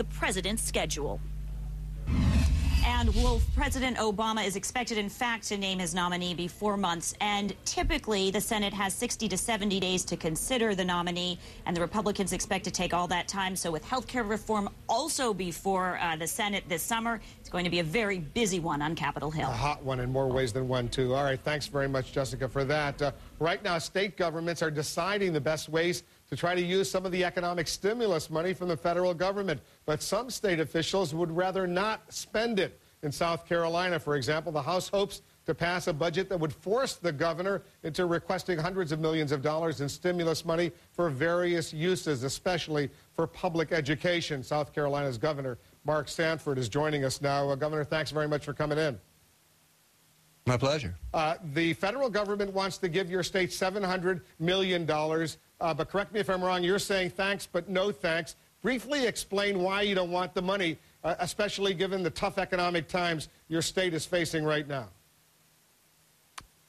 the president's schedule. And President Obama is expected, in fact, to name his nominee before months. And typically, the Senate has 60 to 70 days to consider the nominee, and the Republicans expect to take all that time. So with health care reform also before the Senate this summer, it's going to be a very busy one on Capitol Hill. A hot one in more ways than one, too. All right, thanks very much, Jessica, for that. Right now, state governments are deciding the best ways to try to use some of the economic stimulus money from the federal government. But some state officials would rather not spend it. In South Carolina, for example, the House hopes to pass a budget that would force the governor into requesting hundreds of millions of dollars in stimulus money for various uses, especially for public education. South Carolina's Governor Mark Sanford is joining us now. Governor, thanks very much for coming in. My pleasure. The federal government wants to give your state $700 million, but correct me if I'm wrong, you're saying thanks but no thanks. Briefly explain why you don't want the money, especially given the tough economic times your state is facing right now.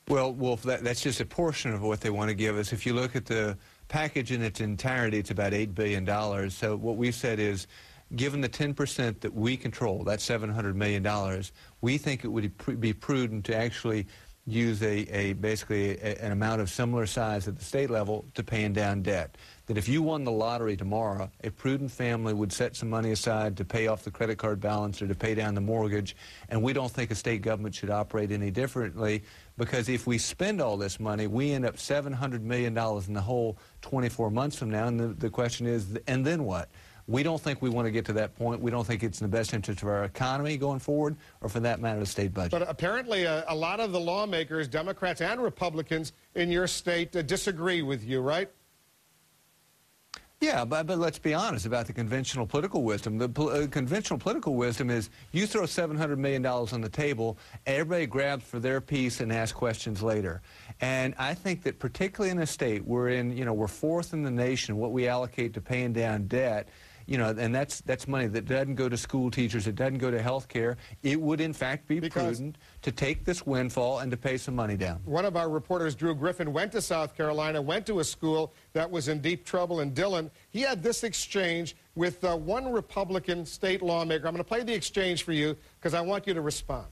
Well, Wolf, that's just a portion of what they want to give us. If you look at the package in its entirety, it's about $8 billion. So what we've said is, given the 10% that we control, that's $700 million, we think it would be prudent to actually use basically an amount of similar size at the state level to paying down debt. That if you won the lottery tomorrow, a prudent family would set some money aside to pay off the credit card balance or to pay down the mortgage, and we don't think a state government should operate any differently, because if we spend all this money, we end up $700 million in the hole 24 months from now, and the question is, and then what? We don't think we want to get to that point. We don't think it's in the best interest of our economy going forward, or for that matter, the state budget. But apparently a lot of the lawmakers, Democrats and Republicans in your state, disagree with you, right? Yeah, but let's be honest about the conventional political wisdom. The conventional political wisdom is you throw $700 million on the table, everybody grabs for their piece and asks questions later. And I think that particularly in a state we're fourth in the nation, what we allocate to paying down debt, and that's money that doesn't go to school teachers, it doesn't go to health care. It would, in fact, be prudent to take this windfall and to pay some money down. One of our reporters, Drew Griffin, went to South Carolina, went to a school that was in deep trouble in Dillon. He had this exchange with one Republican state lawmaker. I'm going to play the exchange for you because I want you to respond.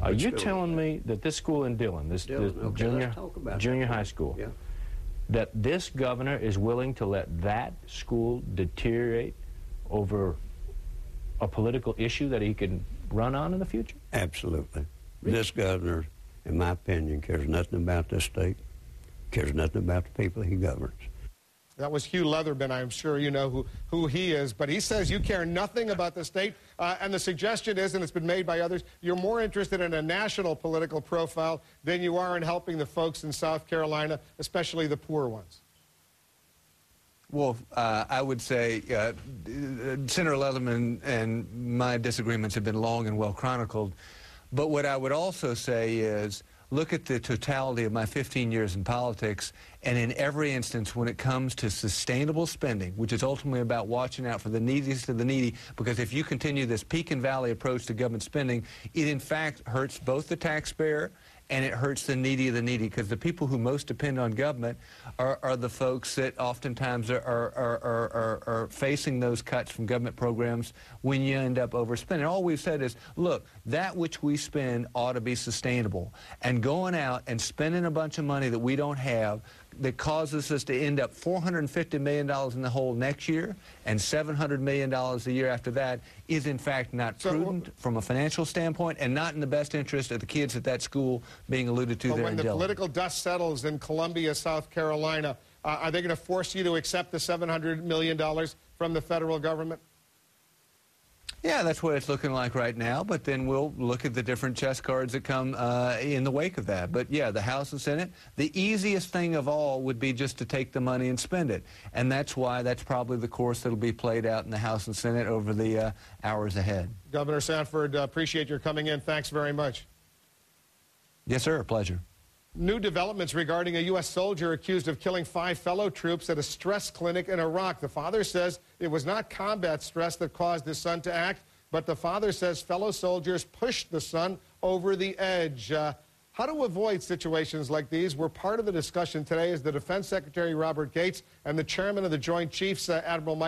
Are you telling me that this school in Dillon, this junior high school, that this governor is willing to let that school deteriorate over a political issue that he can run on in the future? Absolutely. Really? This governor, in my opinion, cares nothing about this state, cares nothing about the people he governs. That was Hugh Leatherman. I'm sure you know who he is. But he says you care nothing about the state. And the suggestion is, and it's been made by others, you're more interested in a national political profile than you are in helping the folks in South Carolina, especially the poor ones. Well, I would say Senator Leatherman and my disagreements have been long and well chronicled. But what I would also say is, look at the totality of my 15 years in politics, and in every instance when it comes to sustainable spending, which is ultimately about watching out for the neediest of the needy, because if you continue this peak and valley approach to government spending, it in fact hurts both the taxpayer and it hurts the needy of the needy, because the people who most depend on government are the folks that oftentimes are facing those cuts from government programs when you end up overspending. All we've said is, look, that which we spend ought to be sustainable. And going out and spending a bunch of money that we don't have that causes us to end up $450 million in the hole next year and $700 million a year after that is in fact not prudent from a financial standpoint and not in the best interest of the kids at that school being alluded to there in Dillon. When the political dust settles in Columbia, South Carolina, are they going to force you to accept the $700 million from the federal government? Yeah, that's what it's looking like right now, but then we'll look at the different chess cards that come in the wake of that. But yeah, the House and Senate, the easiest thing of all would be just to take the money and spend it. And that's why that's probably the course that will be played out in the House and Senate over the hours ahead. Governor Sanford, appreciate your coming in. Thanks very much. Yes, sir. A pleasure. New developments regarding a U.S. soldier accused of killing 5 fellow troops at a stress clinic in Iraq. The father says it was not combat stress that caused his son to act, but the father says fellow soldiers pushed the son over the edge. How to avoid situations like these? We're part of the discussion today as the Defense Secretary Robert Gates and the Chairman of the Joint Chiefs, Admiral Mike